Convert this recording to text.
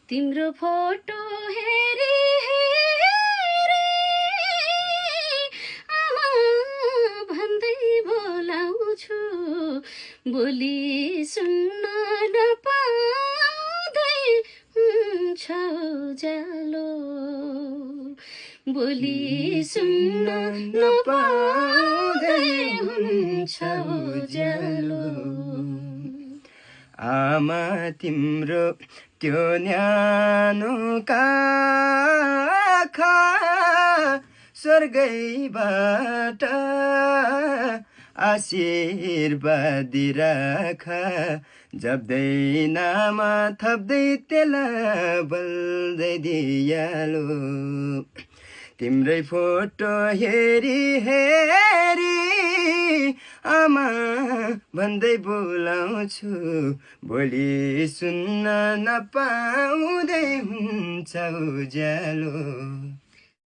तिम्रो फोटो हेरी हेरी आमा भन्दै बोलाउँछु बोली सुन्न नपाउँदै हुन्छ उज्यालो बोली सुन्न नपाउँदै हुन्छ उज्यालो आमा तिम्रो त्यो न्यानो काखा स्वर्गैबाट आशीर्वादी राखा जप्दै नामा थप्दै तेला बल्दै दियालो तिम्रै फोटो हेरी हेरी आमा भन्दै बोलाउँछु भोलि सुन्न नपाउँदै हुन्छ उज्यालो